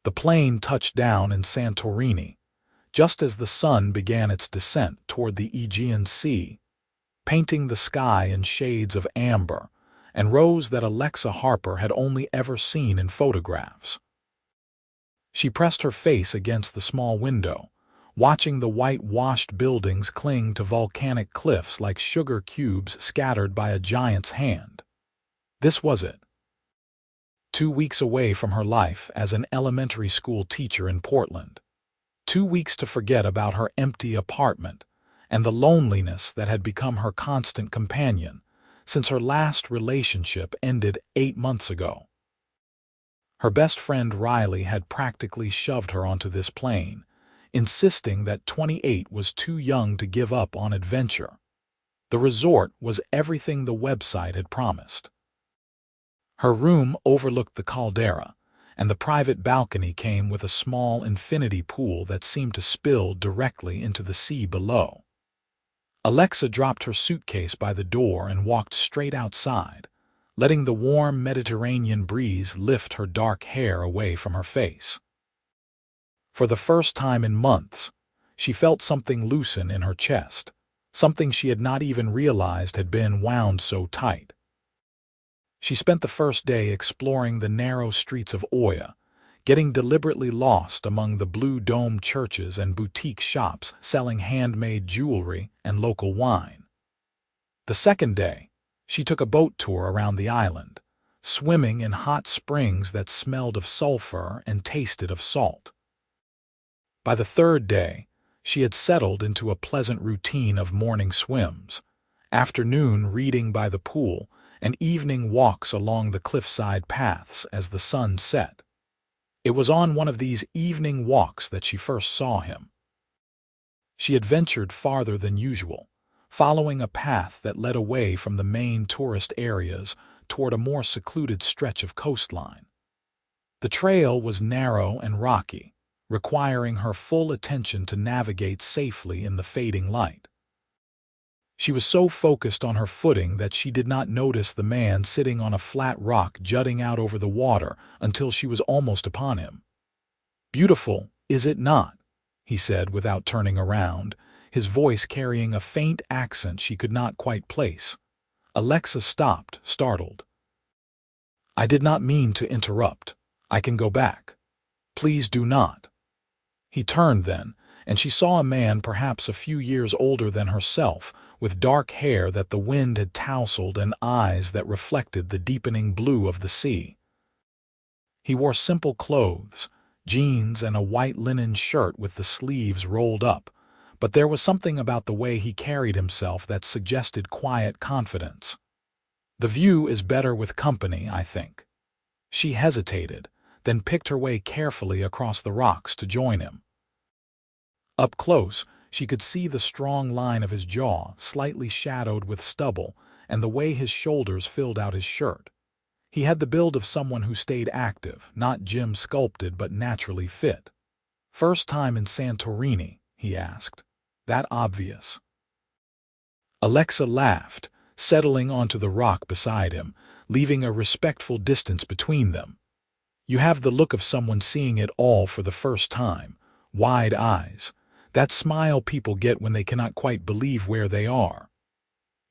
The plane touched down in Santorini, just as the sun began its descent toward the Aegean Sea, painting the sky in shades of amber and rose that Alexa Harper had only ever seen in photographs. She pressed her face against the small window, watching the whitewashed buildings cling to volcanic cliffs like sugar cubes scattered by a giant's hand. This was it. 2 weeks away from her life as an elementary school teacher in Portland. 2 weeks to forget about her empty apartment and the loneliness that had become her constant companion since her last relationship ended 8 months ago. Her best friend Riley had practically shoved her onto this plane, insisting that 28 was too young to give up on adventure. The resort was everything the website had promised. Her room overlooked the caldera, and the private balcony came with a small infinity pool that seemed to spill directly into the sea below. Alexa dropped her suitcase by the door and walked straight outside, letting the warm Mediterranean breeze lift her dark hair away from her face. For the first time in months, she felt something loosen in her chest, something she had not even realized had been wound so tight. She spent the first day exploring the narrow streets of Oya, getting deliberately lost among the blue-domed churches and boutique shops selling handmade jewelry and local wine. The second day, she took a boat tour around the island, swimming in hot springs that smelled of sulfur and tasted of salt. By the third day, she had settled into a pleasant routine of morning swims, afternoon reading by the pool, and evening walks along the cliffside paths as the sun set. It was on one of these evening walks that she first saw him. She had ventured farther than usual, following a path that led away from the main tourist areas toward a more secluded stretch of coastline. The trail was narrow and rocky, requiring her full attention to navigate safely in the fading light. She was so focused on her footing that she did not notice the man sitting on a flat rock jutting out over the water until she was almost upon him. "Beautiful, is it not?" he said without turning around, his voice carrying a faint accent she could not quite place. Alexa stopped, startled. "I did not mean to interrupt. I can go back. Please do not." He turned then, and she saw a man perhaps a few years older than herself, with dark hair that the wind had tousled and eyes that reflected the deepening blue of the sea. He wore simple clothes, jeans and a white linen shirt with the sleeves rolled up, but there was something about the way he carried himself that suggested quiet confidence. "The view is better with company, I think." She hesitated, then picked her way carefully across the rocks to join him. Up close, she could see the strong line of his jaw, slightly shadowed with stubble, and the way his shoulders filled out his shirt. He had the build of someone who stayed active, not gym-sculpted but naturally fit. "First time in Santorini?" he asked. "That obvious?" Alexa laughed, settling onto the rock beside him, leaving a respectful distance between them. "You have the look of someone seeing it all for the first time, wide eyes. That smile people get when they cannot quite believe where they are."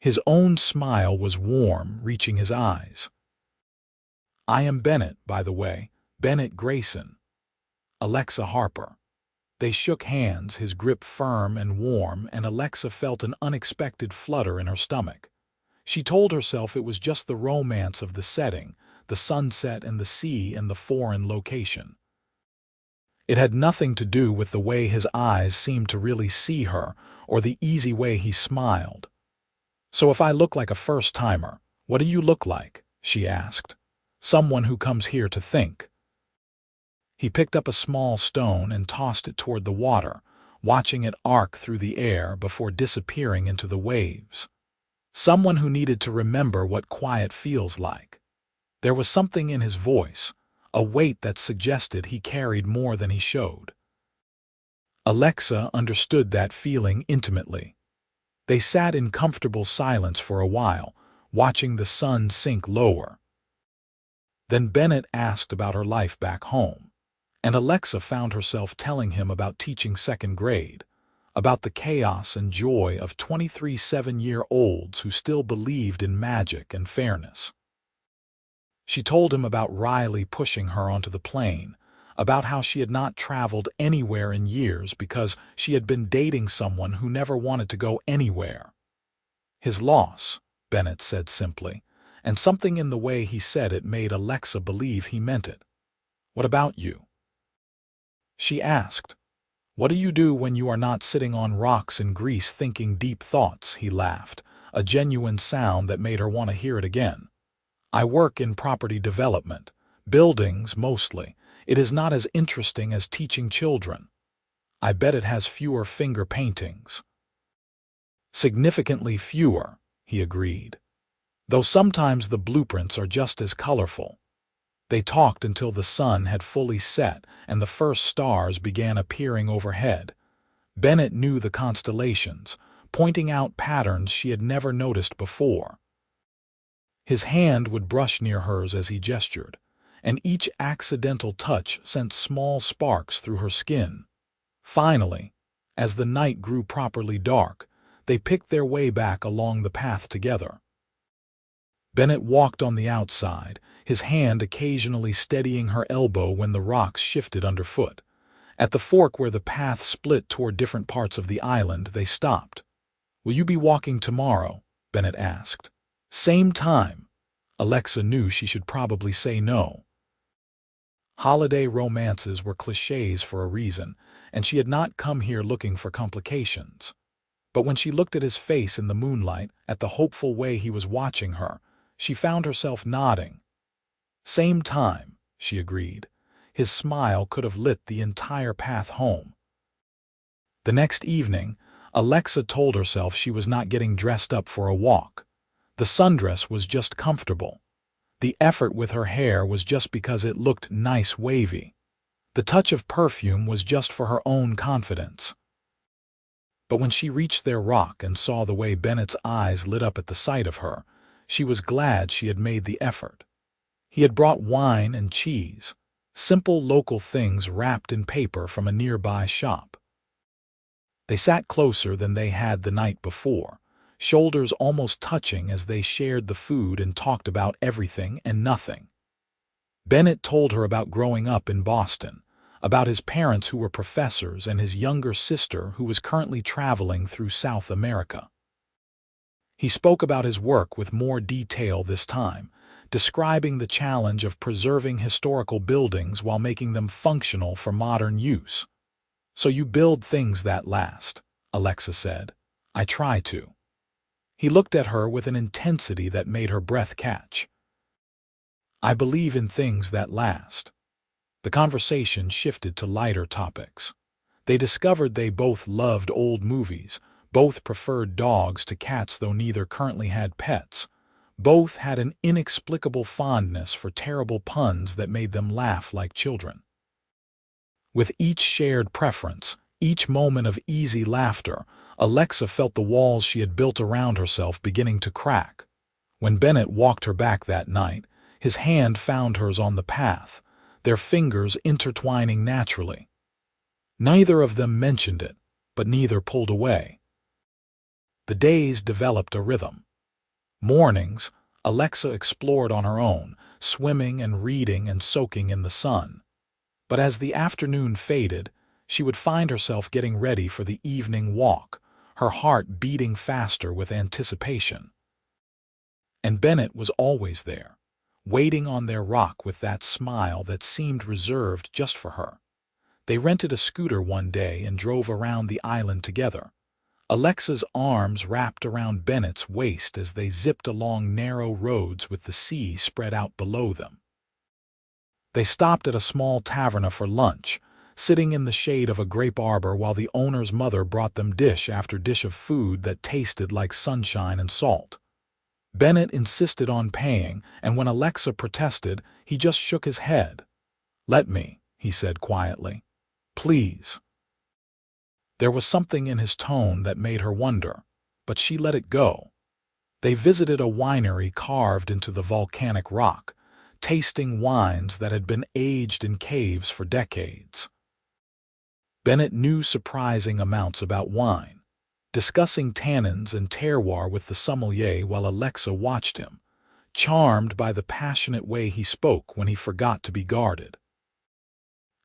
His own smile was warm, reaching his eyes. "I am Bennett, by the way, Bennett Grayson." "Alexa Harper." They shook hands, his grip firm and warm, and Alexa felt an unexpected flutter in her stomach. She told herself it was just the romance of the setting, the sunset and the sea and the foreign location. It had nothing to do with the way his eyes seemed to really see her or the easy way he smiled. "So if I look like a first-timer, what do you look like?" she asked. "Someone who comes here to think." He picked up a small stone and tossed it toward the water, watching it arc through the air before disappearing into the waves. "Someone who needed to remember what quiet feels like." There was something in his voice, a weight that suggested he carried more than he showed. Alexa understood that feeling intimately. They sat in comfortable silence for a while, watching the sun sink lower. Then Bennett asked about her life back home. and Alexa found herself telling him about teaching second grade, about the chaos and joy of 23 7-year-olds who still believed in magic and fairness. She told him about Riley pushing her onto the plane, about how she had not traveled anywhere in years because she had been dating someone who never wanted to go anywhere. His loss, Bennett said simply, and something in the way he said it made Alexa believe he meant it. "What about you?" she asked. "What do you do when you are not sitting on rocks in Greece thinking deep thoughts?" He laughed, a genuine sound that made her want to hear it again. "I work in property development, buildings mostly. It is not as interesting as teaching children. I bet it has fewer finger paintings." "Significantly fewer," he agreed, "though sometimes the blueprints are just as colorful." They talked until the sun had fully set and the first stars began appearing overhead. Bennett knew the constellations, pointing out patterns she had never noticed before. His hand would brush near hers as he gestured, and each accidental touch sent small sparks through her skin. Finally, as the night grew properly dark, they picked their way back along the path together. Bennett walked on the outside, his hand occasionally steadying her elbow when the rocks shifted underfoot. At the fork where the path split toward different parts of the island, they stopped. "Will you be walking tomorrow?" Bennett asked. "Same time." Alexa knew she should probably say no. Holiday romances were clichés for a reason, and she had not come here looking for complications. But when she looked at his face in the moonlight, at the hopeful way he was watching her, she found herself nodding. "Same time," she agreed. His smile could have lit the entire path home. The next evening, Alexa told herself she was not getting dressed up for a walk. The sundress was just comfortable. The effort with her hair was just because it looked nice wavy. The touch of perfume was just for her own confidence. But when she reached their rock and saw the way Bennett's eyes lit up at the sight of her, she was glad she had made the effort. He had brought wine and cheese, simple local things wrapped in paper from a nearby shop. They sat closer than they had the night before, shoulders almost touching as they shared the food and talked about everything and nothing. Bennett told her about growing up in Boston, about his parents who were professors and his younger sister who was currently traveling through South America. He spoke about his work with more detail this time, describing the challenge of preserving historical buildings while making them functional for modern use. "So you build things that last," Alexa said. "I try to." He looked at her with an intensity that made her breath catch. "I believe in things that last." The conversation shifted to lighter topics. They discovered they both loved old movies, both preferred dogs to cats though neither currently had pets. Both had an inexplicable fondness for terrible puns that made them laugh like children. With each shared preference, each moment of easy laughter, Alexa felt the walls she had built around herself beginning to crack. When Bennett walked her back that night, his hand found hers on the path, their fingers intertwining naturally. Neither of them mentioned it, but neither pulled away. The days developed a rhythm. Mornings, Alexa explored on her own, swimming and reading and soaking in the sun. But as the afternoon faded, she would find herself getting ready for the evening walk, her heart beating faster with anticipation. And Bennett was always there, waiting on their rock with that smile that seemed reserved just for her. They rented a scooter one day and drove around the island together. Alexa's arms wrapped around Bennett's waist as they zipped along narrow roads with the sea spread out below them. They stopped at a small taverna for lunch, sitting in the shade of a grape arbor while the owner's mother brought them dish after dish of food that tasted like sunshine and salt. Bennett insisted on paying, and when Alexa protested, he just shook his head. "Let me," he said quietly. "Please." There was something in his tone that made her wonder, but she let it go. They visited a winery carved into the volcanic rock, tasting wines that had been aged in caves for decades. Bennett knew surprising amounts about wine, discussing tannins and terroir with the sommelier while Alexa watched him, charmed by the passionate way he spoke when he forgot to be guarded.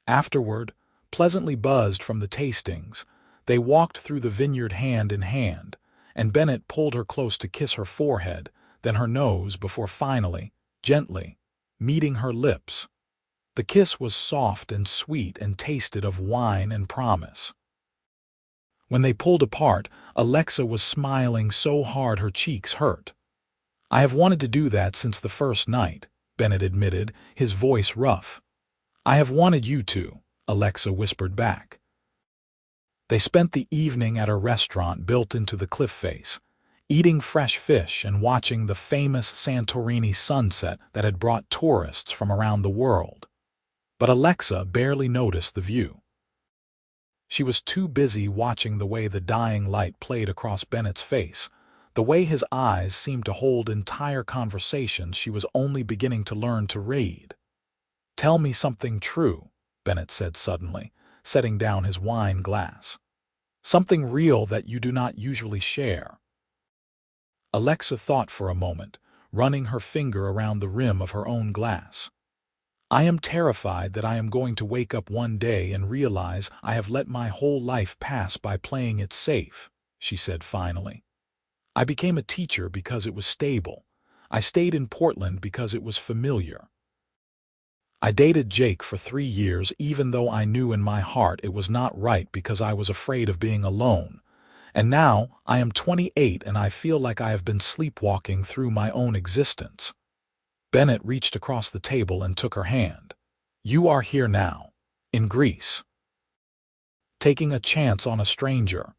Afterward, pleasantly buzzed from the tastings, they walked through the vineyard hand in hand, and Bennett pulled her close to kiss her forehead, then her nose before finally, gently, meeting her lips. The kiss was soft and sweet and tasted of wine and promise. When they pulled apart, Alexa was smiling so hard her cheeks hurt. "I have wanted to do that since the first night," Bennett admitted, his voice rough. "I have wanted you to," Alexa whispered back. They spent the evening at a restaurant built into the cliff face, eating fresh fish and watching the famous Santorini sunset that had brought tourists from around the world. But Alexa barely noticed the view. She was too busy watching the way the dying light played across Bennett's face, the way his eyes seemed to hold entire conversations she was only beginning to learn to read. "Tell me something true," Bennett said suddenly, setting down his wine glass. "Something real that you do not usually share." Alexa thought for a moment, running her finger around the rim of her own glass. "I am terrified that I am going to wake up one day and realize I have let my whole life pass by playing it safe," she said finally. "I became a teacher because it was stable. I stayed in Portland because it was familiar. I dated Jake for 3 years even though I knew in my heart it was not right because I was afraid of being alone. And now I am 28 and I feel like I have been sleepwalking through my own existence." Bennett reached across the table and took her hand. "You are here now, in Greece, taking a chance on a stranger."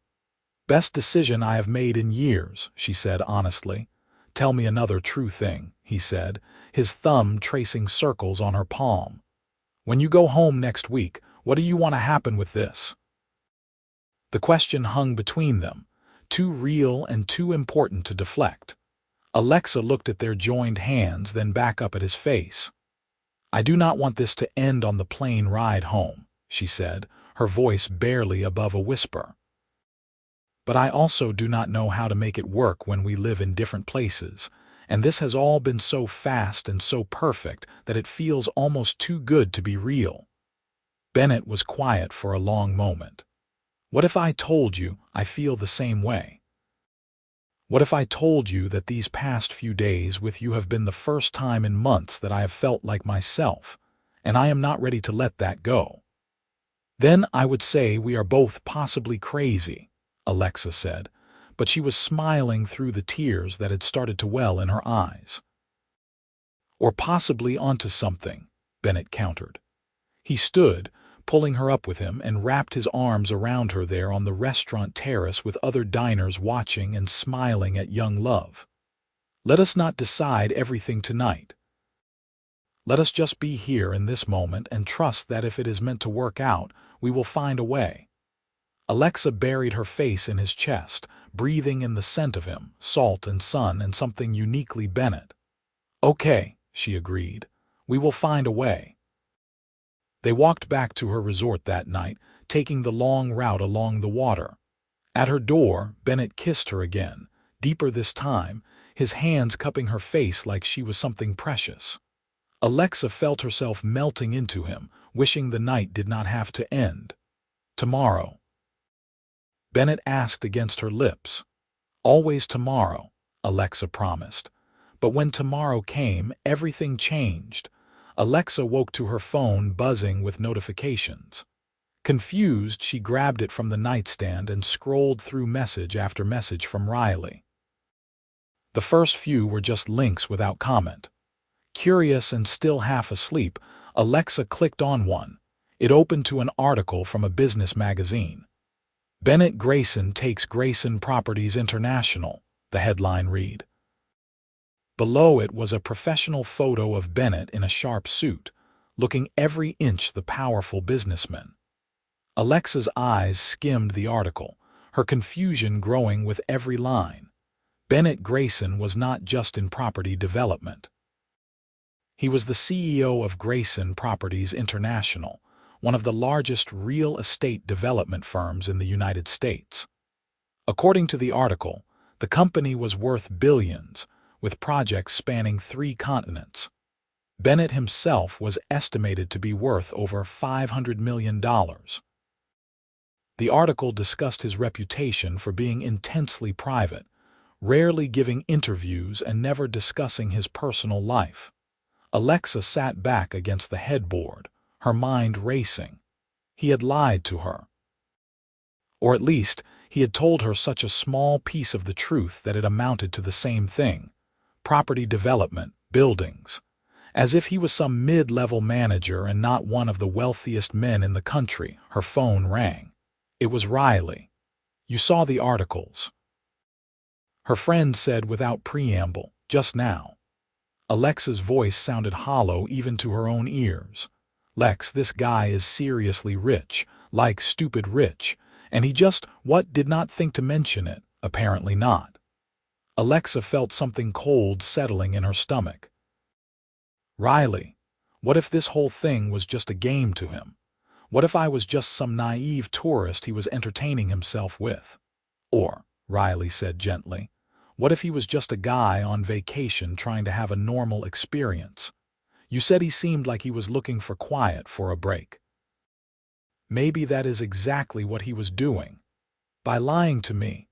"Best decision I have made in years," she said honestly. "Tell me another true thing," he said, his thumb tracing circles on her palm. "When you go home next week, what do you want to happen with this?" The question hung between them, too real and too important to deflect. Alexa looked at their joined hands, then back up at his face. "I do not want this to end on the plane ride home," she said, her voice barely above a whisper. "But I also do not know how to make it work when we live in different places, and this has all been so fast and so perfect that it feels almost too good to be real." Bennett was quiet for a long moment. "What if I told you I feel the same way? What if I told you that these past few days with you have been the first time in months that I have felt like myself, and I am not ready to let that go?" "Then I would say we are both possibly crazy," Alexa said, but she was smiling through the tears that had started to well in her eyes. "Or possibly onto something," Bennett countered. He stood, pulling her up with him, and wrapped his arms around her there on the restaurant terrace with other diners watching and smiling at young love. "Let us not decide everything tonight. Let us just be here in this moment and trust that if it is meant to work out, we will find a way." Alexa buried her face in his chest, breathing in the scent of him, salt and sun and something uniquely Bennett. "Okay," she agreed. "We will find a way." They walked back to her resort that night, taking the long route along the water. At her door, Bennett kissed her again, deeper this time, his hands cupping her face like she was something precious. Alexa felt herself melting into him, wishing the night did not have to end. "Tomorrow?" Bennett asked against her lips. "Always tomorrow," Alexa promised. But when tomorrow came, everything changed. Alexa woke to her phone buzzing with notifications. Confused, she grabbed it from the nightstand and scrolled through message after message from Riley. The first few were just links without comment. Curious and still half asleep, Alexa clicked on one. It opened to an article from a business magazine. "Bennett Grayson takes Grayson Properties International," the headline read. Below it was a professional photo of Bennett in a sharp suit, looking every inch the powerful businessman. Alexa's eyes skimmed the article, her confusion growing with every line. Bennett Grayson was not just in property development. He was the CEO of Grayson Properties International, one of the largest real estate development firms in the United States. According to the article, the company was worth billions, with projects spanning 3 continents. Bennett himself was estimated to be worth over $500 million. The article discussed his reputation for being intensely private, rarely giving interviews and never discussing his personal life. Alexa sat back against the headboard, her mind racing. He had lied to her. Or at least, he had told her such a small piece of the truth that it amounted to the same thing: property development, buildings. As if he was some mid-level manager and not one of the wealthiest men in the country. Her phone rang. It was Riley. "You saw the articles," her friend said without preamble, just now. Alexa's voice sounded hollow even to her own ears. "Lex, this guy is seriously rich, like stupid rich, and he just did not think to mention it, apparently not." Alexa felt something cold settling in her stomach. "Riley, what if this whole thing was just a game to him? What if I was just some naive tourist he was entertaining himself with? Or," Riley said gently, "what if he was just a guy on vacation trying to have a normal experience? You said he seemed like he was looking for quiet for a break. Maybe that is exactly what he was doing. By lying to me.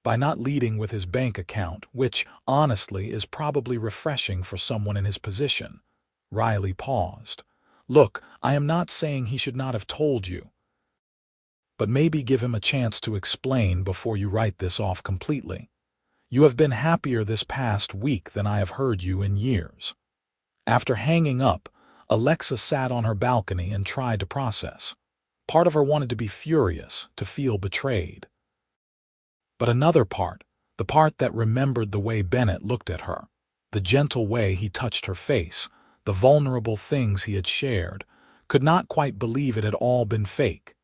By not leading with his bank account, which, honestly, is probably refreshing for someone in his position." Riley paused. "Look, I am not saying he should not have told you. But maybe give him a chance to explain before you write this off completely. You have been happier this past week than I have heard you in years." After hanging up, Alexa sat on her balcony and tried to process. Part of her wanted to be furious, to feel betrayed. But another part, the part that remembered the way Bennett looked at her, the gentle way he touched her face, the vulnerable things he had shared, could not quite believe it had all been fake.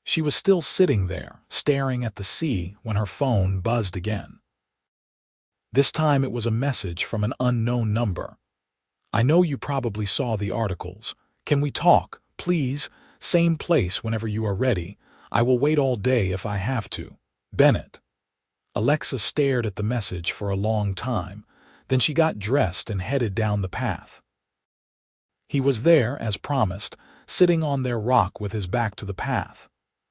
She was still sitting there, staring at the sea, when her phone buzzed again. This time it was a message from an unknown number. "I know you probably saw the articles. Can we talk, please? Same place whenever you are ready. I will wait all day if I have to. Bennett." Alexa stared at the message for a long time. Then she got dressed and headed down the path. He was there, as promised, sitting on their rock with his back to the path.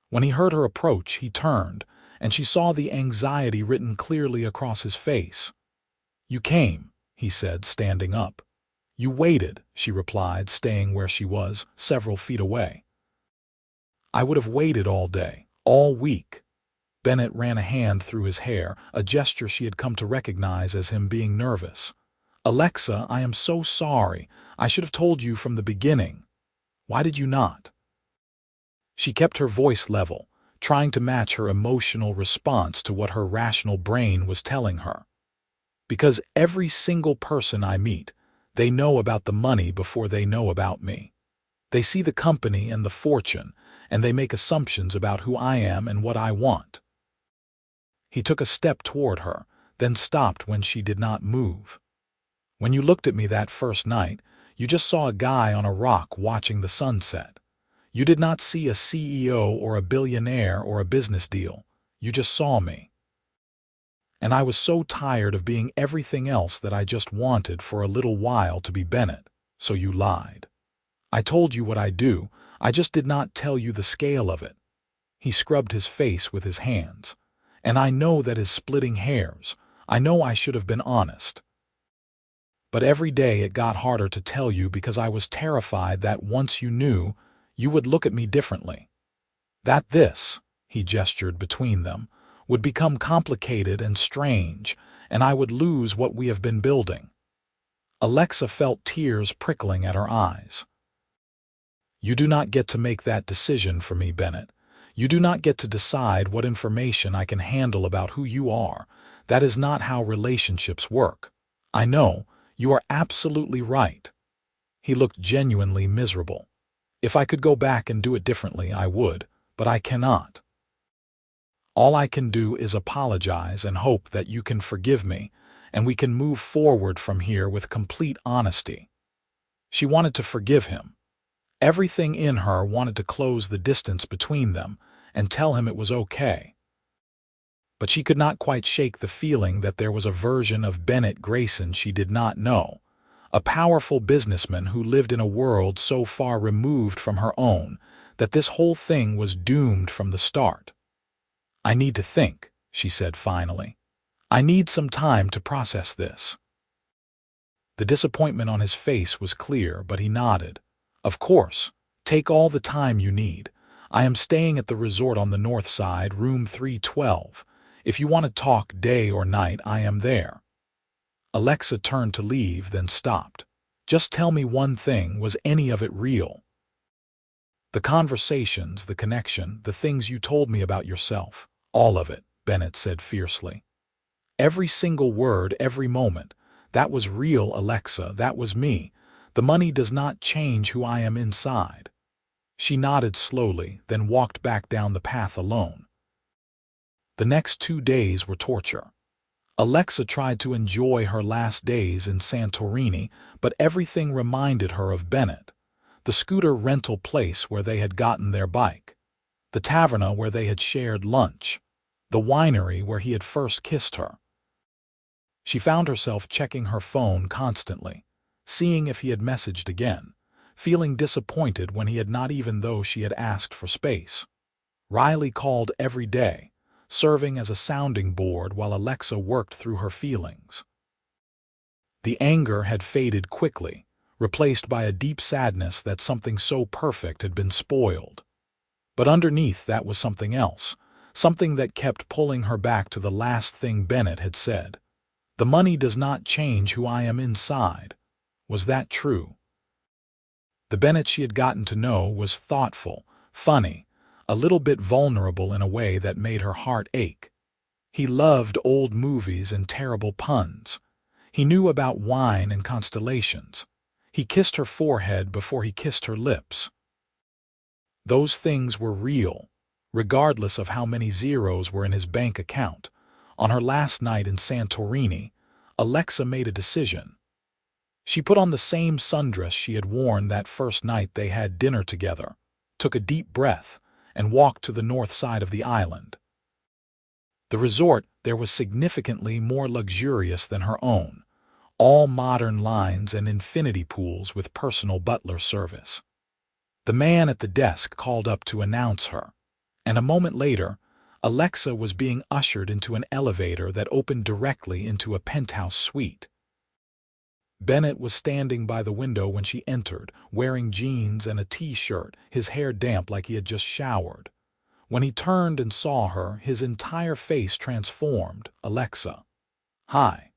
When he heard her approach, he turned, and she saw the anxiety written clearly across his face. "You came," he said, standing up. "You waited," she replied, staying where she was, several feet away. "I would have waited all day, all week." Bennett ran a hand through his hair, a gesture she had come to recognize as him being nervous. "Alexa, I am so sorry. I should have told you from the beginning. Why did you not?" She kept her voice level, trying to match her emotional response to what her rational brain was telling her. "Because every single person I meet, they know about the money before they know about me. They see the company and the fortune, and they make assumptions about who I am and what I want." He took a step toward her, then stopped when she did not move. "When you looked at me that first night, you just saw a guy on a rock watching the sunset. You did not see a CEO or a billionaire or a business deal. You just saw me. And I was so tired of being everything else that I just wanted for a little while to be Bennett, so you lied. I told you what I do, I just did not tell you the scale of it." He scrubbed his face with his hands. "And I know that is splitting hairs. I know I should have been honest. But every day it got harder to tell you because I was terrified that once you knew, you would look at me differently. That this," he gestured between them, "would become complicated and strange, and I would lose what we have been building." Alexa felt tears prickling at her eyes. "You do not get to make that decision for me, Bennett. You do not get to decide what information I can handle about who you are. That is not how relationships work. I know, you are absolutely right." He looked genuinely miserable. "If I could go back and do it differently, I would, but I cannot. All I can do is apologize and hope that you can forgive me, and we can move forward from here with complete honesty." She wanted to forgive him. Everything in her wanted to close the distance between them and tell him it was okay. But she could not quite shake the feeling that there was a version of Bennett Grayson she did not know, a powerful businessman who lived in a world so far removed from her own that this whole thing was doomed from the start. "I need to think," she said finally. "I need some time to process this." The disappointment on his face was clear, but he nodded. "Of course. Take all the time you need. I am staying at the resort on the north side, room 312. If you want to talk day or night, I am there." Alexa turned to leave, then stopped. "Just tell me one thing, was any of it real?" "The conversations, the connection, the things you told me about yourself. All of it," Bennett said fiercely. "Every single word, every moment. That was real, Alexa, that was me. The money does not change who I am inside." She nodded slowly, then walked back down the path alone. The next 2 days were torture. Alexa tried to enjoy her last days in Santorini, but everything reminded her of Bennett. The scooter rental place where they had gotten their bike, the taverna where they had shared lunch, the winery where he had first kissed her. She found herself checking her phone constantly, seeing if he had messaged again, feeling disappointed when he had not, even though she had asked for space. Riley called every day, serving as a sounding board while Alexa worked through her feelings. The anger had faded quickly, replaced by a deep sadness that something so perfect had been spoiled. But underneath that was something else, something that kept pulling her back to the last thing Bennett had said. "The money does not change who I am inside." Was that true? The Bennett she had gotten to know was thoughtful, funny, a little bit vulnerable in a way that made her heart ache. He loved old movies and terrible puns. He knew about wine and constellations. He kissed her forehead before he kissed her lips. Those things were real, regardless of how many zeros were in his bank account. On her last night in Santorini, Alexa made a decision. She put on the same sundress she had worn that first night they had dinner together, took a deep breath, and walked to the north side of the island. The resort there was significantly more luxurious than her own, all modern lines and infinity pools with personal butler service. The man at the desk called up to announce her, and a moment later, Alexa was being ushered into an elevator that opened directly into a penthouse suite. Bennett was standing by the window when she entered, wearing jeans and a t-shirt, his hair damp like he had just showered. When he turned and saw her, his entire face transformed. "Alexa." "Hi."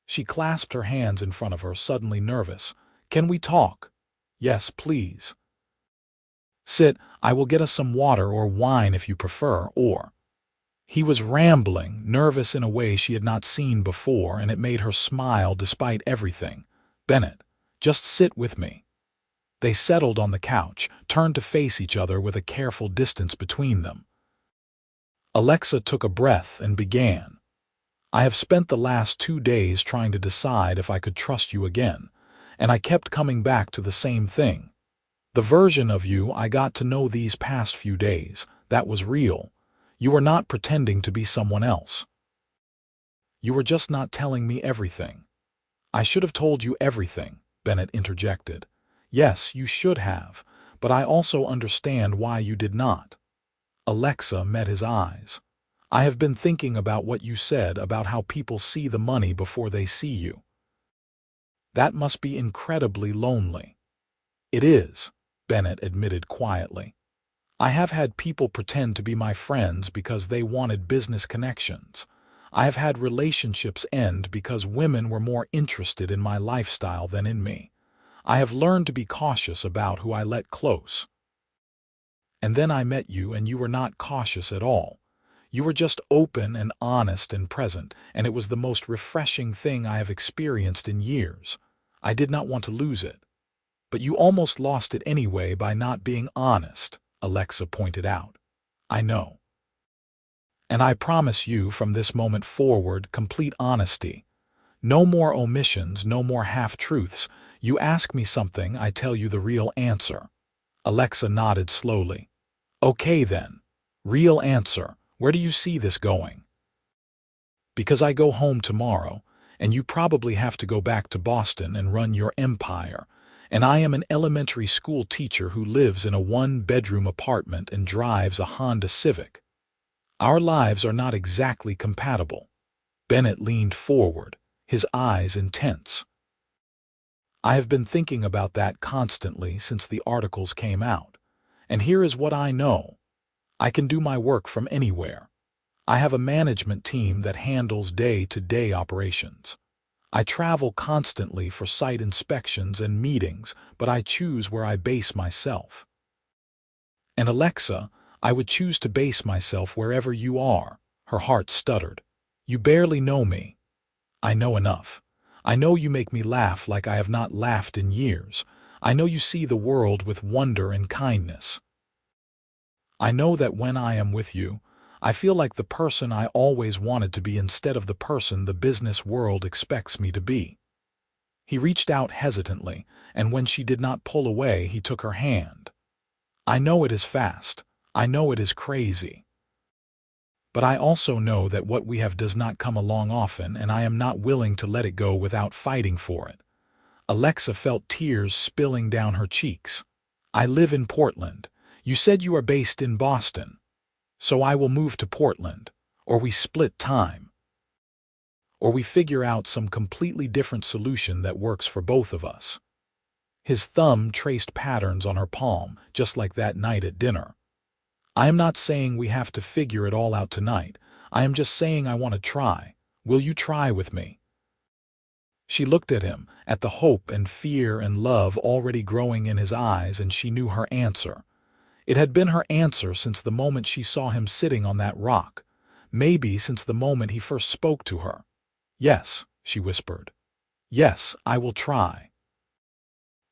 She clasped her hands in front of her, suddenly nervous. "Can we talk?" "Yes, please." "Sit, I will get us some water or wine if you prefer, or—" He was rambling, nervous in a way she had not seen before, and it made her smile despite everything. "Bennett, just sit with me." They settled on the couch, turned to face each other with a careful distance between them. Alexa took a breath and began. "I have spent the last 2 days trying to decide if I could trust you again, and I kept coming back to the same thing. The version of you I got to know these past few days, that was real. You were not pretending to be someone else. You were just not telling me everything." "I should have told you everything," Bennett interjected. "Yes, you should have, but I also understand why you did not." Alexa met his eyes. "I have been thinking about what you said about how people see the money before they see you. That must be incredibly lonely." "It is," Bennett admitted quietly. "I have had people pretend to be my friends because they wanted business connections. I have had relationships end because women were more interested in my lifestyle than in me. I have learned to be cautious about who I let close. And then I met you, and you were not cautious at all. You were just open and honest and present, and it was the most refreshing thing I have experienced in years. I did not want to lose it." "But you almost lost it anyway by not being honest," Alexa pointed out. "I know. And I promise you from this moment forward complete honesty. No more omissions, no more half-truths. You ask me something, I tell you the real answer. Alexa nodded slowly. Okay then. Real answer. Where do you see this going? Because I go home tomorrow, and you probably have to go back to Boston and run your empire, and I am an elementary school teacher who lives in a one-bedroom apartment and drives a Honda Civic. Our lives are not exactly compatible. Bennett leaned forward, his eyes intense. I have been thinking about that constantly since the articles came out, and here is what I know. I can do my work from anywhere. I have a management team that handles day-to-day operations. I travel constantly for site inspections and meetings, but I choose where I base myself. And Alexa, I would choose to base myself wherever you are. Her heart stuttered. You barely know me. I know enough. I know you make me laugh like I have not laughed in years. I know you see the world with wonder and kindness. I know that when I am with you, I feel like the person I always wanted to be instead of the person the business world expects me to be. He reached out hesitantly, and when she did not pull away, he took her hand. I know it is fast. I know it is crazy. But I also know that what we have does not come along often, and I am not willing to let it go without fighting for it. Alexa felt tears spilling down her cheeks. I live in Portland. You said you are based in Boston. So I will move to Portland, or we split time. Or we figure out some completely different solution that works for both of us. His thumb traced patterns on her palm, just like that night at dinner. I am not saying we have to figure it all out tonight. I am just saying I want to try. Will you try with me? She looked at him, at the hope and fear and love already growing in his eyes, and she knew her answer. It had been her answer since the moment she saw him sitting on that rock, maybe since the moment he first spoke to her. Yes, she whispered. Yes, I will try.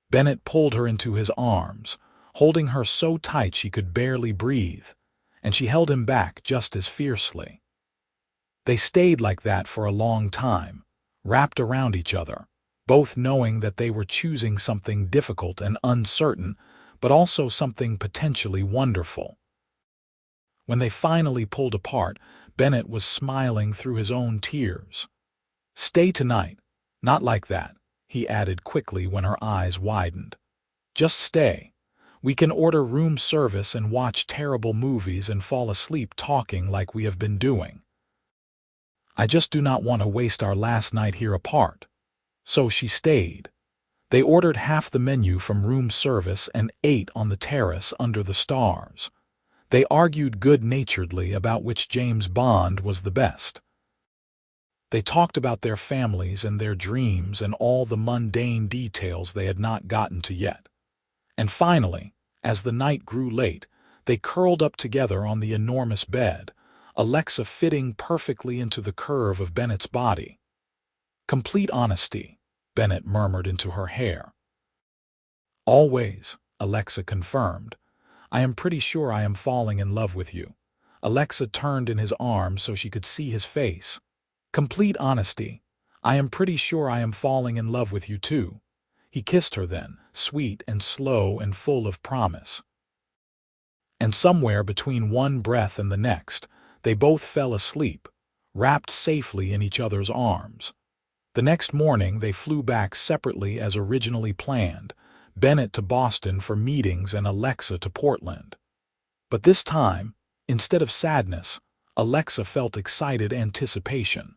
Bennett pulled her into his arms, holding her so tight she could barely breathe, and she held him back just as fiercely. They stayed like that for a long time, wrapped around each other, both knowing that they were choosing something difficult and uncertain, but also something potentially wonderful. When they finally pulled apart, Bennett was smiling through his own tears. Stay tonight. Not like that, he added quickly when her eyes widened. Just stay. We can order room service and watch terrible movies and fall asleep talking like we have been doing. I just do not want to waste our last night here apart. So she stayed. They ordered half the menu from room service and ate on the terrace under the stars. They argued good-naturedly about which James Bond was the best. They talked about their families and their dreams and all the mundane details they had not gotten to yet. And finally, as the night grew late, they curled up together on the enormous bed, Alexa fitting perfectly into the curve of Bennett's body. Complete honesty, Bennett murmured into her hair. Always, Alexa confirmed. I am pretty sure I am falling in love with you. Alexa turned in his arms so she could see his face. Complete honesty. I am pretty sure I am falling in love with you too. He kissed her then, sweet and slow and full of promise. And somewhere between one breath and the next, they both fell asleep, wrapped safely in each other's arms. The next morning they flew back separately as originally planned, Bennett to Boston for meetings and Alexa to Portland. But this time, instead of sadness, Alexa felt excited anticipation.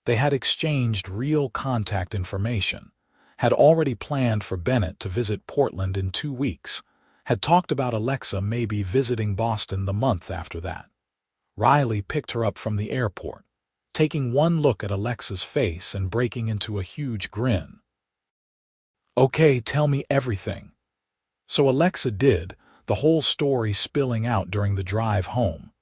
They had exchanged real contact information, had already planned for Bennett to visit Portland in 2 weeks, had talked about Alexa maybe visiting Boston the month after that. Riley picked her up from the airport, taking one look at Alexa's face and breaking into a huge grin. Okay, tell me everything. So Alexa did, the whole story spilling out during the drive home.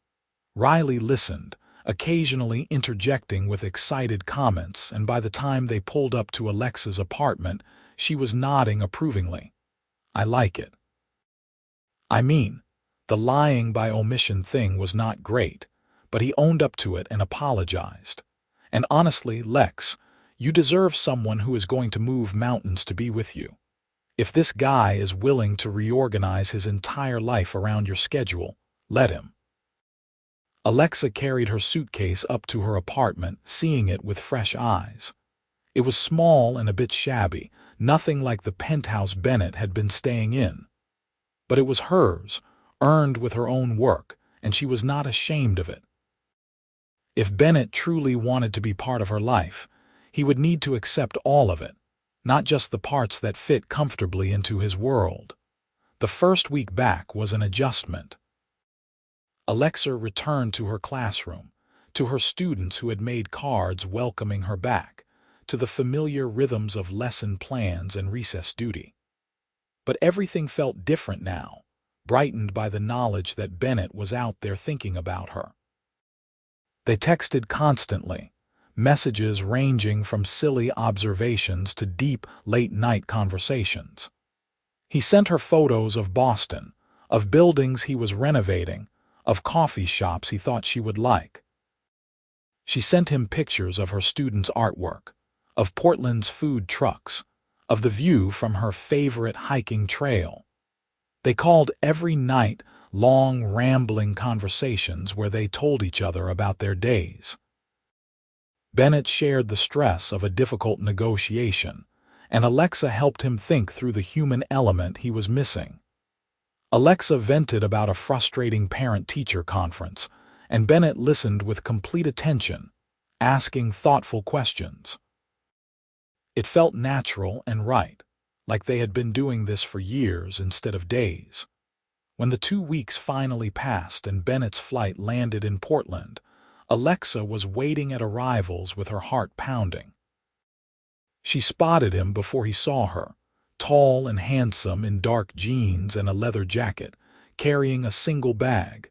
Riley listened, occasionally interjecting with excited comments, and by the time they pulled up to Alexa's apartment, she was nodding approvingly. I like it. I mean, the lying by omission thing was not great, but he owned up to it and apologized. And honestly, Lex, You deserve someone who is going to move mountains to be with you. If this guy is willing to reorganize his entire life around your schedule, let him." Alexa carried her suitcase up to her apartment, seeing it with fresh eyes. It was small and a bit shabby, nothing like the penthouse Bennett had been staying in. But it was hers, earned with her own work, and she was not ashamed of it. If Bennett truly wanted to be part of her life, he would need to accept all of it, not just the parts that fit comfortably into his world. The first week back was an adjustment. Alexa returned to her classroom, to her students who had made cards welcoming her back, to the familiar rhythms of lesson plans and recess duty. But everything felt different now, brightened by the knowledge that Bennett was out there thinking about her. They texted constantly, messages ranging from silly observations to deep, late-night conversations. He sent her photos of Boston, of buildings he was renovating, of coffee shops he thought she would like. She sent him pictures of her students' artwork, of Portland's food trucks, of the view from her favorite hiking trail. They called every night, long, rambling conversations where they told each other about their days. Bennett shared the stress of a difficult negotiation, and Alexa helped him think through the human element he was missing. Alexa vented about a frustrating parent-teacher conference, and Bennett listened with complete attention, asking thoughtful questions. It felt natural and right, like they had been doing this for years instead of days. When the 2 weeks finally passed and Bennett's flight landed in Portland, Alexa was waiting at arrivals with her heart pounding. She spotted him before he saw her, tall and handsome in dark jeans and a leather jacket, carrying a single bag.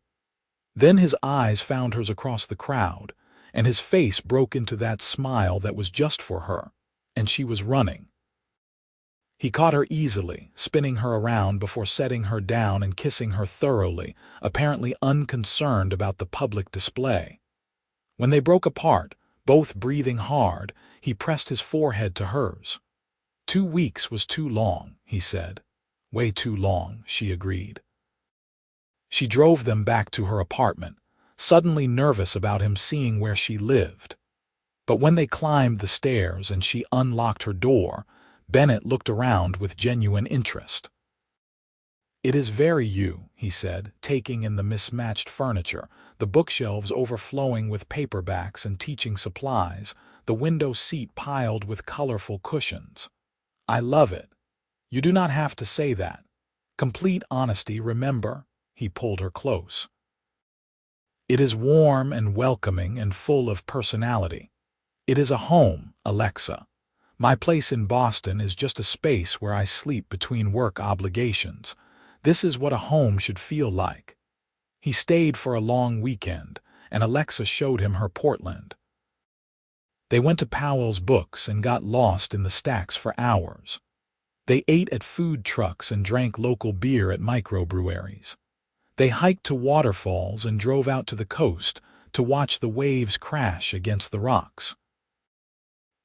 Then his eyes found hers across the crowd, and his face broke into that smile that was just for her, and she was running. He caught her easily, spinning her around before setting her down and kissing her thoroughly, apparently unconcerned about the public display. When they broke apart, both breathing hard, he pressed his forehead to hers. 2 weeks was too long, he said. Way too long, she agreed. She drove them back to her apartment, suddenly nervous about him seeing where she lived. But when they climbed the stairs and she unlocked her door, Bennett looked around with genuine interest. "It is very you," he said, taking in the mismatched furniture, the bookshelves overflowing with paperbacks and teaching supplies, the window seat piled with colorful cushions. "I love it. You do not have to say that. Complete honesty, remember?" He pulled her close. "It is warm and welcoming and full of personality. It is a home, Alexa. My place in Boston is just a space where I sleep between work obligations. This is what a home should feel like." He stayed for a long weekend, and Alexa showed him her Portland. They went to Powell's Books and got lost in the stacks for hours. They ate at food trucks and drank local beer at microbreweries. They hiked to waterfalls and drove out to the coast to watch the waves crash against the rocks.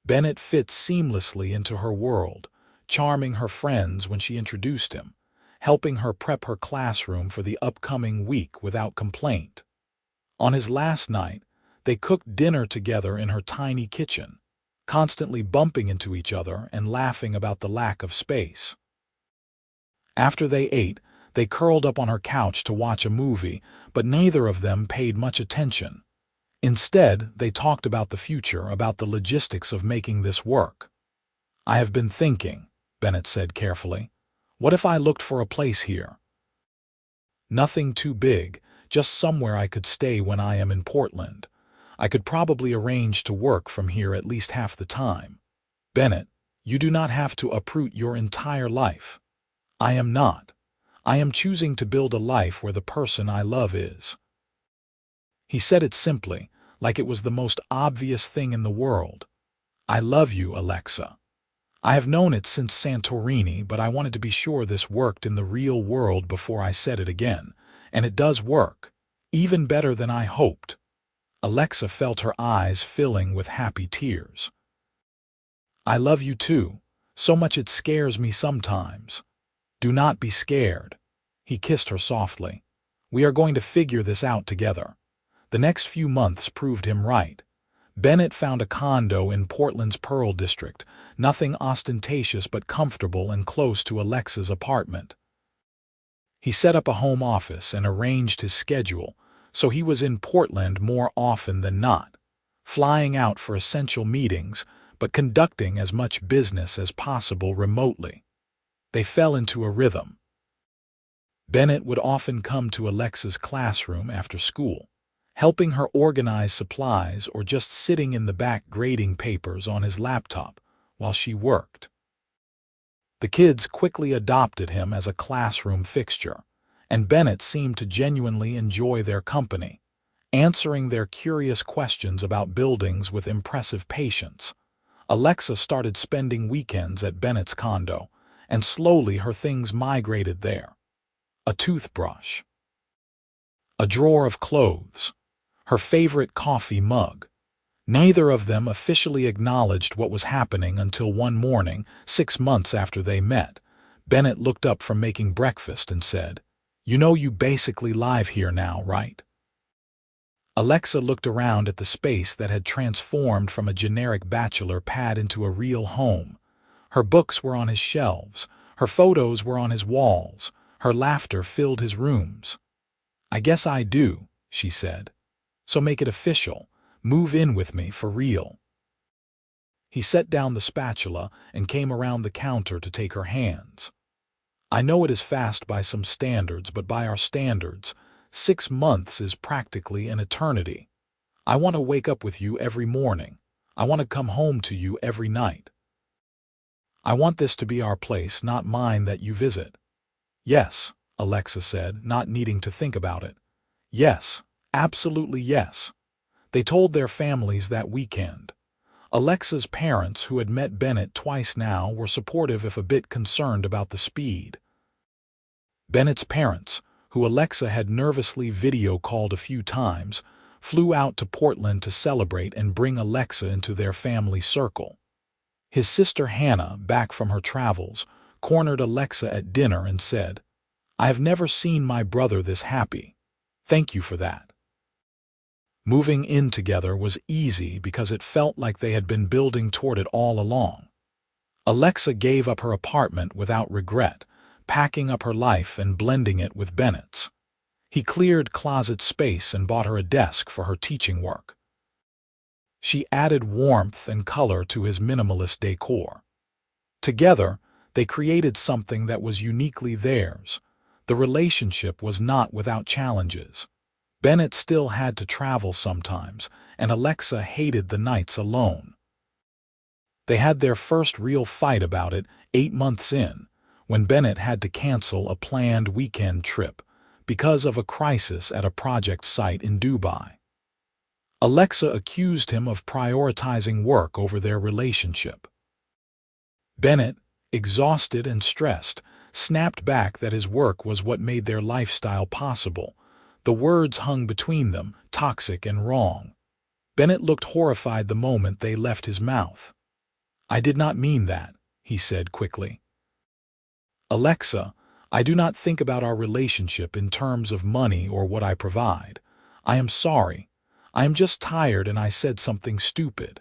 Bennett fit seamlessly into her world, charming her friends when she introduced him, helping her prep her classroom for the upcoming week without complaint. On his last night, they cooked dinner together in her tiny kitchen, constantly bumping into each other and laughing about the lack of space. After they ate, they curled up on her couch to watch a movie, but neither of them paid much attention. Instead, they talked about the future, about the logistics of making this work. "I have been thinking," Bennett said carefully. "What if I looked for a place here? Nothing too big, just somewhere I could stay when I am in Portland. I could probably arrange to work from here at least half the time. Bennett, you do not have to uproot your entire life. I am not. I am choosing to build a life where the person I love is." He said it simply, like it was the most obvious thing in the world. "I love you, Alexa. I have known it since Santorini, but I wanted to be sure this worked in the real world before I said it again. And it does work, even better than I hoped." Alexa felt her eyes filling with happy tears. I love you too, so much it scares me sometimes. Do not be scared. He kissed her softly. We are going to figure this out together. The next few months proved him right. Bennett found a condo in Portland's Pearl District, nothing ostentatious but comfortable and close to Alexa's apartment. He set up a home office and arranged his schedule, so he was in Portland more often than not, flying out for essential meetings, but conducting as much business as possible remotely. They fell into a rhythm. Bennett would often come to Alexa's classroom after school, helping her organize supplies or just sitting in the back grading papers on his laptop while she worked. The kids quickly adopted him as a classroom fixture, and Bennett seemed to genuinely enjoy their company, answering their curious questions about buildings with impressive patience. Alexa started spending weekends at Bennett's condo, and slowly her things migrated there. A toothbrush, a drawer of clothes, her favorite coffee mug. Neither of them officially acknowledged what was happening until one morning, 6 months after they met. Bennett looked up from making breakfast and said, "You know you basically live here now, right?" Alexa looked around at the space that had transformed from a generic bachelor pad into a real home. Her books were on his shelves, her photos were on his walls, her laughter filled his rooms. "I guess I do," she said. "So make it official. Move in with me for real." He set down the spatula and came around the counter to take her hands. "I know it is fast by some standards, but by our standards, 6 months is practically an eternity. I want to wake up with you every morning. I want to come home to you every night. I want this to be our place, not mine that you visit." "Yes," Alexa said, not needing to think about it. "Yes, absolutely yes." They told their families that weekend. Alexa's parents, who had met Bennett twice now, were supportive if a bit concerned about the speed. Bennett's parents, who Alexa had nervously video-called a few times, flew out to Portland to celebrate and bring Alexa into their family circle. His sister Hannah, back from her travels, cornered Alexa at dinner and said, "I have never seen my brother this happy. Thank you for that." Moving in together was easy because it felt like they had been building toward it all along. Alexa gave up her apartment without regret, packing up her life and blending it with Bennett's. He cleared closet space and bought her a desk for her teaching work. She added warmth and color to his minimalist decor. Together, they created something that was uniquely theirs. The relationship was not without challenges. Bennett still had to travel sometimes, and Alexa hated the nights alone. They had their first real fight about it 8 months in, when Bennett had to cancel a planned weekend trip because of a crisis at a project site in Dubai. Alexa accused him of prioritizing work over their relationship. Bennett, exhausted and stressed, snapped back that his work was what made their lifestyle possible. The words hung between them, toxic and wrong. Bennett looked horrified the moment they left his mouth. "I did not mean that," he said quickly. "Alexa, I do not think about our relationship in terms of money or what I provide. I am sorry. I am just tired and I said something stupid."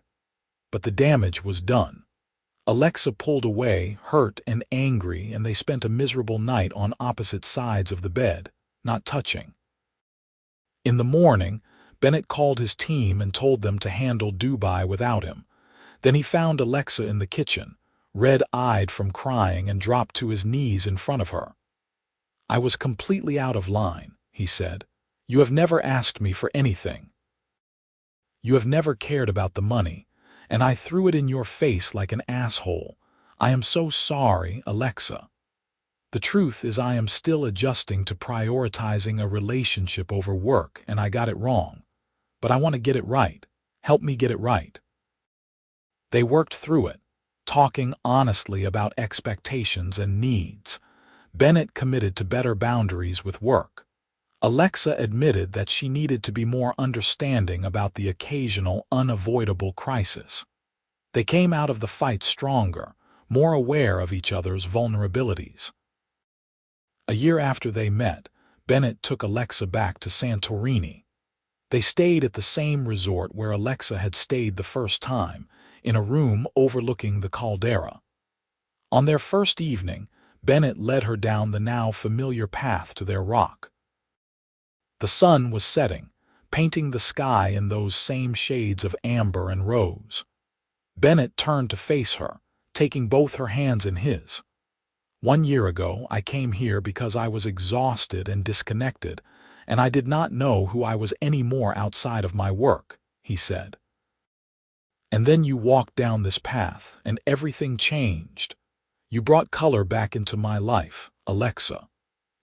But the damage was done. Alexa pulled away, hurt and angry, and they spent a miserable night on opposite sides of the bed, not touching. In the morning, Bennett called his team and told them to handle Dubai without him. Then he found Alexa in the kitchen, red-eyed from crying, and dropped to his knees in front of her. "I was completely out of line," he said. "You have never asked me for anything. You have never cared about the money, and I threw it in your face like an asshole. I am so sorry, Alexa. The truth is I am still adjusting to prioritizing a relationship over work, and I got it wrong. But I want to get it right. Help me get it right." They worked through it, talking honestly about expectations and needs. Bennett committed to better boundaries with work. Alexa admitted that she needed to be more understanding about the occasional, unavoidable crisis. They came out of the fight stronger, more aware of each other's vulnerabilities. A year after they met, Bennett took Alexa back to Santorini. They stayed at the same resort where Alexa had stayed the first time, in a room overlooking the caldera. On their first evening, Bennett led her down the now familiar path to their rock. The sun was setting, painting the sky in those same shades of amber and rose. Bennett turned to face her, taking both her hands in his. "1 year ago, I came here because I was exhausted and disconnected, and I did not know who I was any more outside of my work," he said. "And then you walked down this path, and everything changed. You brought color back into my life, Alexa.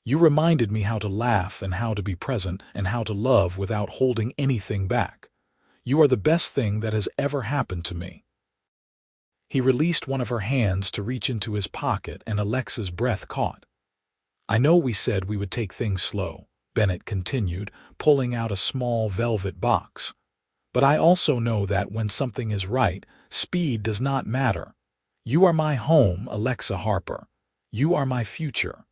You reminded me how to laugh and how to be present and how to love without holding anything back. You are the best thing that has ever happened to me." He released one of her hands to reach into his pocket, and Alexa's breath caught. "I know we said we would take things slow," Bennett continued, pulling out a small velvet box. "But I also know that when something is right, speed does not matter. You are my home, Alexa Harper. You are my future.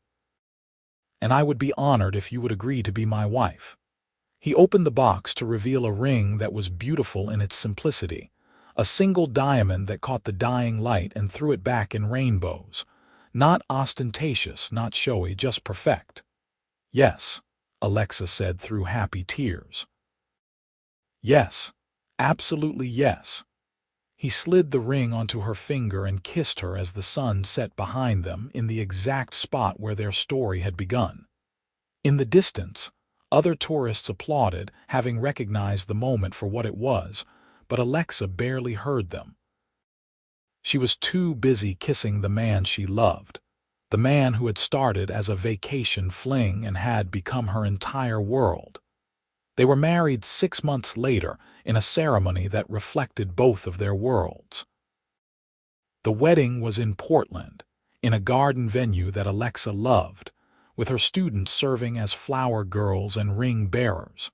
And I would be honored if you would agree to be my wife." He opened the box to reveal a ring that was beautiful in its simplicity, a single diamond that caught the dying light and threw it back in rainbows. Not ostentatious, not showy, just perfect. "Yes," Alexa said through happy tears. "Yes, absolutely yes." He slid the ring onto her finger and kissed her as the sun set behind them in the exact spot where their story had begun. In the distance, other tourists applauded, having recognized the moment for what it was, but Alexa barely heard them. She was too busy kissing the man she loved, the man who had started as a vacation fling and had become her entire world. They were married 6 months later in a ceremony that reflected both of their worlds. The wedding was in Portland, in a garden venue that Alexa loved, with her students serving as flower girls and ring bearers.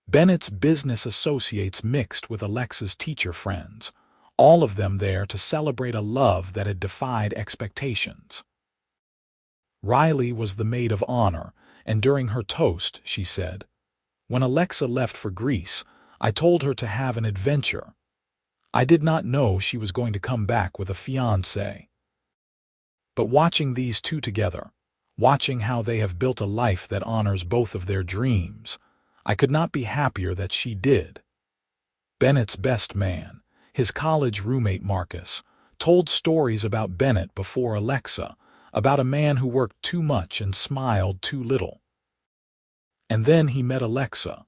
Bennett's business associates mixed with Alexa's teacher friends, all of them there to celebrate a love that had defied expectations. Riley was the maid of honor, and during her toast, she said, "When Alexa left for Greece, I told her to have an adventure. I did not know she was going to come back with a fiancé. But watching these two together, watching how they have built a life that honors both of their dreams, I could not be happier that she did." Bennett's best man, his college roommate Marcus, told stories about Bennett before Alexa, about a man who worked too much and smiled too little. And then he met Alexa,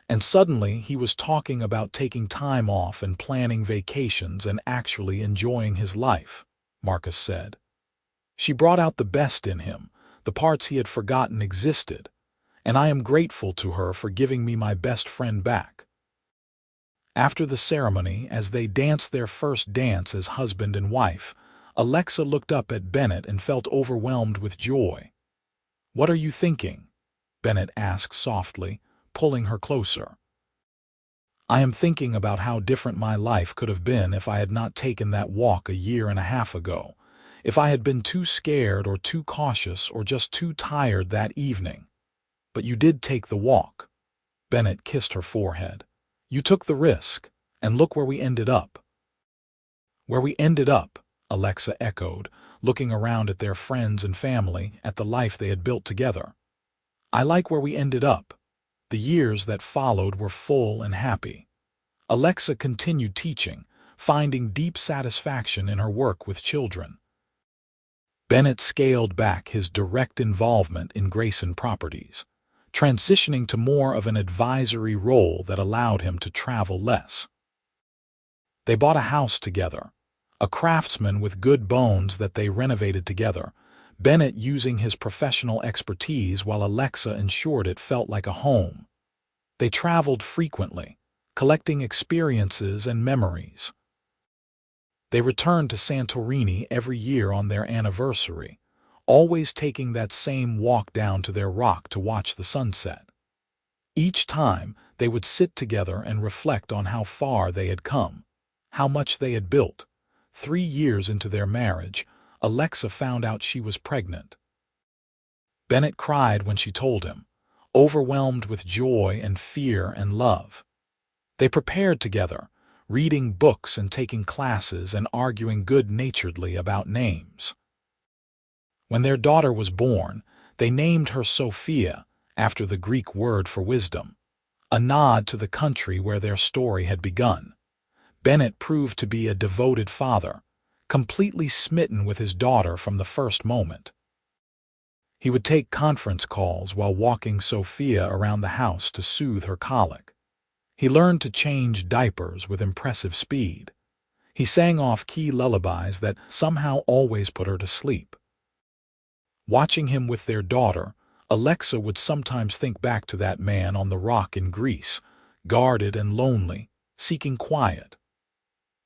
and suddenly he was talking about taking time off and planning vacations and actually enjoying his life, Marcus said. "She brought out the best in him, the parts he had forgotten existed, and I am grateful to her for giving me my best friend back." After the ceremony, as they danced their first dance as husband and wife, Alexa looked up at Bennett and felt overwhelmed with joy. "What are you thinking?" Bennett asked softly, pulling her closer. "I am thinking about how different my life could have been if I had not taken that walk 1.5 years ago, if I had been too scared or too cautious or just too tired that evening. But you did take the walk." Bennett kissed her forehead. "You took the risk, and look where we ended up." "Where we ended up," Alexa echoed, looking around at their friends and family, at the life they had built together. "I like where we ended up. The years that followed were full and happy." Alexa continued teaching, finding deep satisfaction in her work with children. Bennett scaled back his direct involvement in Grayson properties, transitioning to more of an advisory role that allowed him to travel less. They bought a house together, a craftsman with good bones that they renovated together, Bennett using his professional expertise while Alexa ensured it felt like a home. They traveled frequently, collecting experiences and memories. They returned to Santorini every year on their anniversary, always taking that same walk down to their rock to watch the sunset. Each time, they would sit together and reflect on how far they had come, how much they had built. 3 years into their marriage, Alexa found out she was pregnant. Bennett cried when she told him, overwhelmed with joy and fear and love. They prepared together, reading books and taking classes and arguing good-naturedly about names. When their daughter was born, they named her Sophia, after the Greek word for wisdom, a nod to the country where their story had begun. Bennett proved to be a devoted father, completely smitten with his daughter from the first moment. He would take conference calls while walking Sophia around the house to soothe her colic. He learned to change diapers with impressive speed. He sang off key lullabies that somehow always put her to sleep. Watching him with their daughter, Alexa would sometimes think back to that man on the rock in Greece, guarded and lonely, seeking quiet.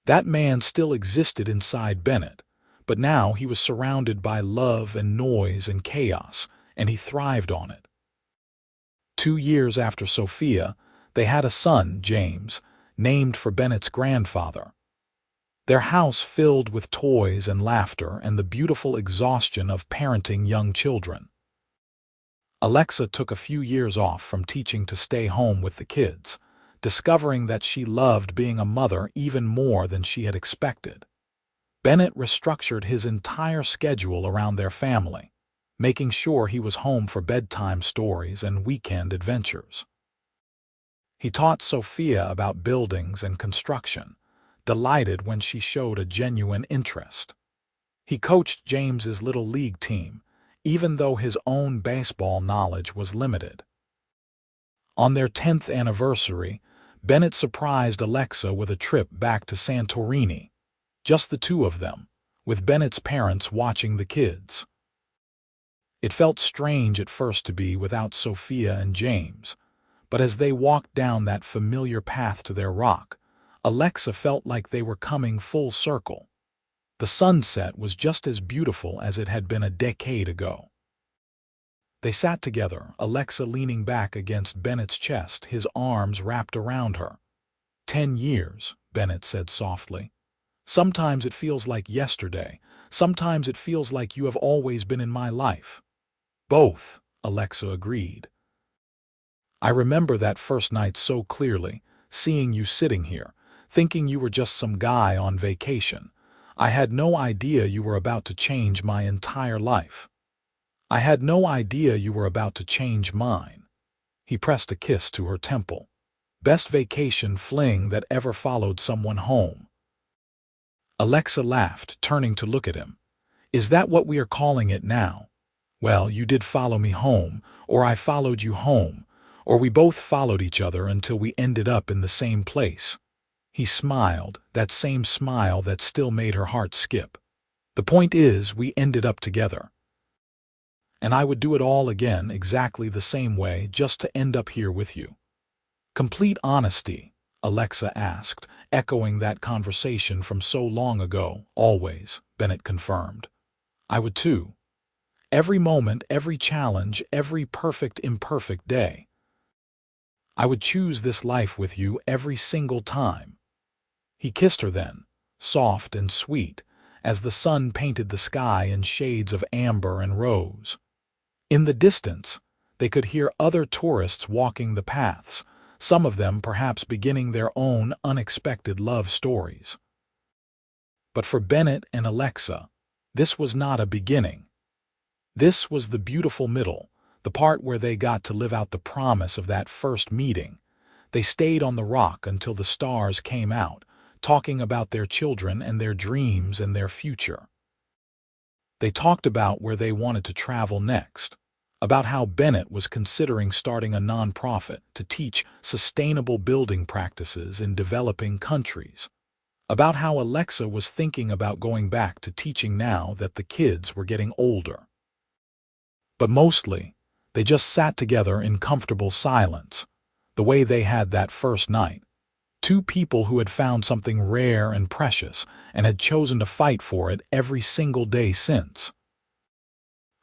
That man still existed inside Bennett, but now he was surrounded by love and noise and chaos, and he thrived on it. 2 years after Sophia, they had a son, James, named for Bennett's grandfather. Their house filled with toys and laughter and the beautiful exhaustion of parenting young children. Alexa took a few years off from teaching to stay home with the kids, discovering that she loved being a mother even more than she had expected. Bennett restructured his entire schedule around their family, making sure he was home for bedtime stories and weekend adventures. He taught Sophia about buildings and construction, delighted when she showed a genuine interest. He coached James's little league team, even though his own baseball knowledge was limited. On their 10th anniversary, Bennett surprised Alexa with a trip back to Santorini, just the two of them, with Bennett's parents watching the kids. It felt strange at first to be without Sophia and James, but as they walked down that familiar path to their rock, Alexa felt like they were coming full circle. The sunset was just as beautiful as it had been a decade ago. They sat together, Alexa leaning back against Bennett's chest, his arms wrapped around her. 10 years, Bennett said softly. Sometimes it feels like yesterday. Sometimes it feels like you have always been in my life. Both, Alexa agreed. I remember that first night so clearly, seeing you sitting here, thinking you were just some guy on vacation. I had no idea you were about to change my entire life. I had no idea you were about to change mine. He pressed a kiss to her temple. Best vacation fling that ever followed someone home. Alexa laughed, turning to look at him. Is that what we are calling it now? Well, you did follow me home, or I followed you home, or we both followed each other until we ended up in the same place. He smiled, that same smile that still made her heart skip. The point is, we ended up together. And I would do it all again exactly the same way just to end up here with you. Complete honesty, Alexa asked, echoing that conversation from so long ago. Always, Bennett confirmed. I would too. Every moment, every challenge, every perfect imperfect day. I would choose this life with you every single time. He kissed her then, soft and sweet, as the sun painted the sky in shades of amber and rose. In the distance, they could hear other tourists walking the paths, some of them perhaps beginning their own unexpected love stories. But for Bennett and Alexa, this was not a beginning. This was the beautiful middle, the part where they got to live out the promise of that first meeting. They stayed on the rock until the stars came out, talking about their children and their dreams and their future. They talked about where they wanted to travel next, about how Bennett was considering starting a nonprofit to teach sustainable building practices in developing countries, about how Alexa was thinking about going back to teaching now that the kids were getting older. But mostly, they just sat together in comfortable silence, the way they had that first night. Two people who had found something rare and precious and had chosen to fight for it every single day since.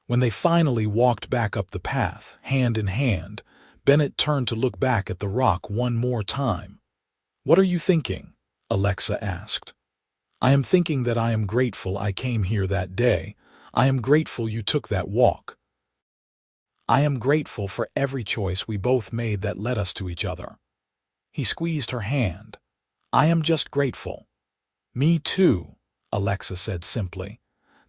When they finally walked back up the path, hand in hand, Bennett turned to look back at the rock one more time. What are you thinking? Alexa asked. I am thinking that I am grateful I came here that day. I am grateful you took that walk. I am grateful for every choice we both made that led us to each other. He squeezed her hand. I am just grateful. Me too, Alexa said simply.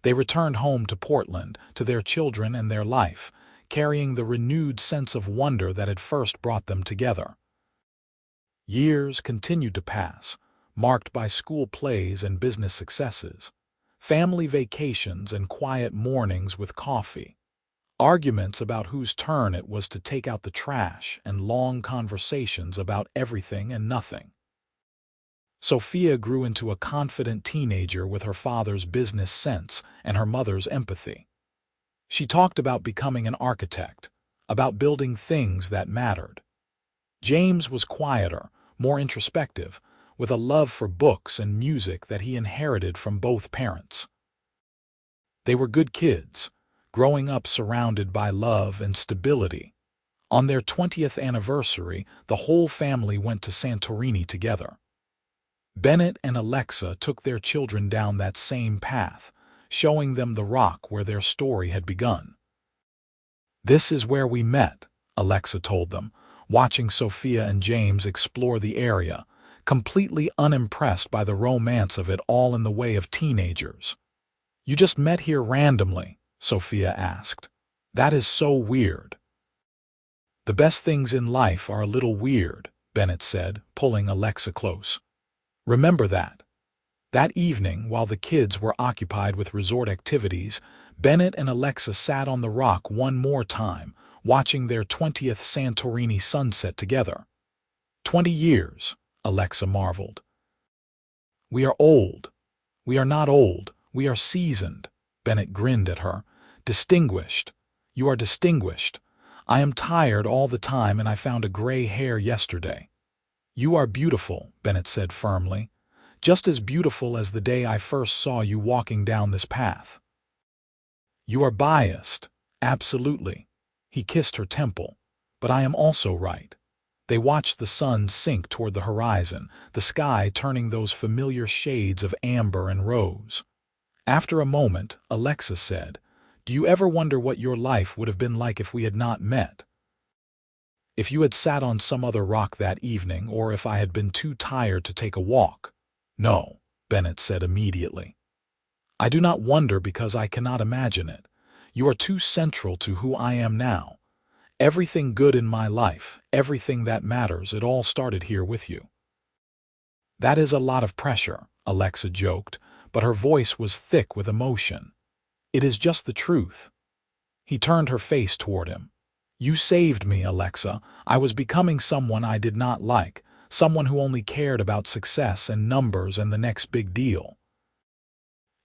They returned home to Portland, to their children and their life, carrying the renewed sense of wonder that had first brought them together. Years continued to pass, marked by school plays and business successes, family vacations and quiet mornings with coffee, arguments about whose turn it was to take out the trash, and long conversations about everything and nothing. Sophia grew into a confident teenager with her father's business sense and her mother's empathy. She talked about becoming an architect, about building things that mattered. James was quieter, more introspective, with a love for books and music that he inherited from both parents. They were good kids, growing up surrounded by love and stability. On their 20th anniversary, the whole family went to Santorini together. Bennett and Alexa took their children down that same path, showing them the rock where their story had begun. This is where we met, Alexa told them, watching Sophia and James explore the area, completely unimpressed by the romance of it all in the way of teenagers. You just met here randomly, Sophia asked. That is so weird. The best things in life are a little weird, Bennett said, pulling Alexa close. Remember that. That evening, while the kids were occupied with resort activities, Bennett and Alexa sat on the rock one more time, watching their 20th Santorini sunset together. 20 years, Alexa marveled. We are old. We are not old. We are seasoned, Bennett grinned at her. Distinguished. You are distinguished. I am tired all the time and I found a gray hair yesterday. You are beautiful, Bennett said firmly. Just as beautiful as the day I first saw you walking down this path. You are biased. Absolutely. He kissed her temple. But I am also right. They watched the sun sink toward the horizon, the sky turning those familiar shades of amber and rose. After a moment, Alexa said, Do you ever wonder what your life would have been like if we had not met? If you had sat on some other rock that evening, or if I had been too tired to take a walk? No, Bennett said immediately. I do not wonder because I cannot imagine it. You are too central to who I am now. Everything good in my life, everything that matters, it all started here with you. That is a lot of pressure, Alexa joked, but her voice was thick with emotion. It is just the truth. He turned her face toward him. You saved me, Alexa. I was becoming someone I did not like, someone who only cared about success and numbers and the next big deal.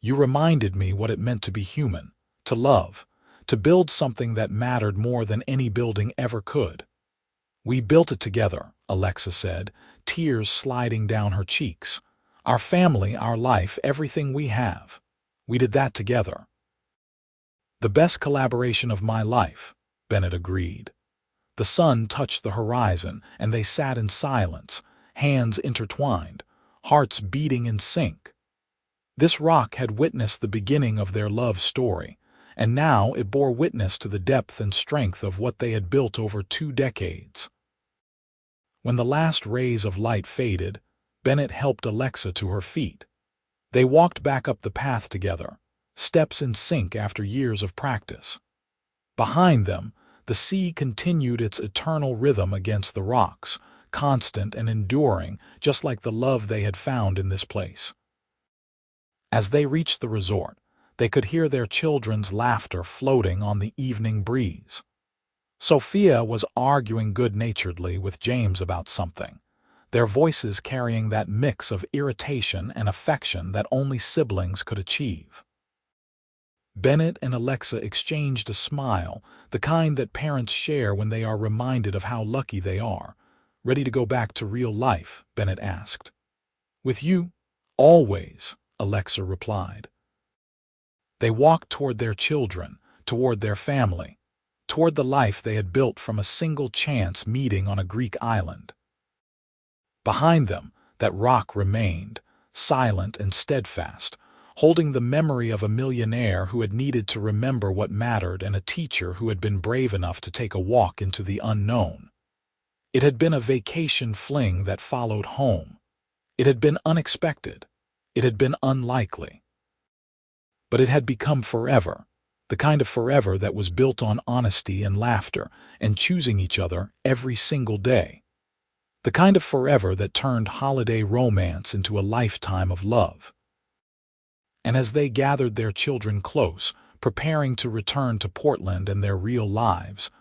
You reminded me what it meant to be human, to love, to build something that mattered more than any building ever could. We built it together, Alexa said, tears sliding down her cheeks. Our family, our life, everything we have. We did that together. The best collaboration of my life, Bennett agreed. The sun touched the horizon, and they sat in silence, hands intertwined, hearts beating in sync. This rock had witnessed the beginning of their love story, and now it bore witness to the depth and strength of what they had built over 2 decades. When the last rays of light faded, Bennett helped Alexa to her feet. They walked back up the path together, steps in sync after years of practice. Behind them, the sea continued its eternal rhythm against the rocks, constant and enduring, just like the love they had found in this place. As they reached the resort, they could hear their children's laughter floating on the evening breeze. Sophia was arguing good-naturedly with James about something, their voices carrying that mix of irritation and affection that only siblings could achieve. Bennett and Alexa exchanged a smile, the kind that parents share when they are reminded of how lucky they are. Ready to go back to real life? Bennett asked. With you? Always, Alexa replied. They walked toward their children, toward their family, toward the life they had built from a single chance meeting on a Greek island. Behind them, that rock remained, silent and steadfast, holding the memory of a millionaire who had needed to remember what mattered and a teacher who had been brave enough to take a walk into the unknown. It had been a vacation fling that followed home. It had been unexpected. It had been unlikely. But it had become forever, the kind of forever that was built on honesty and laughter and choosing each other every single day. The kind of forever that turned holiday romance into a lifetime of love. And as they gathered their children close, preparing to return to Portland and their real lives,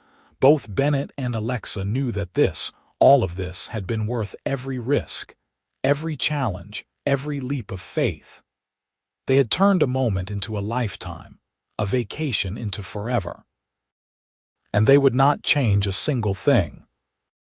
both Bennett and Alexa knew that all of this had been worth every risk, every challenge, every leap of faith. They had turned a moment into a lifetime, a vacation into forever. And they would not change a single thing.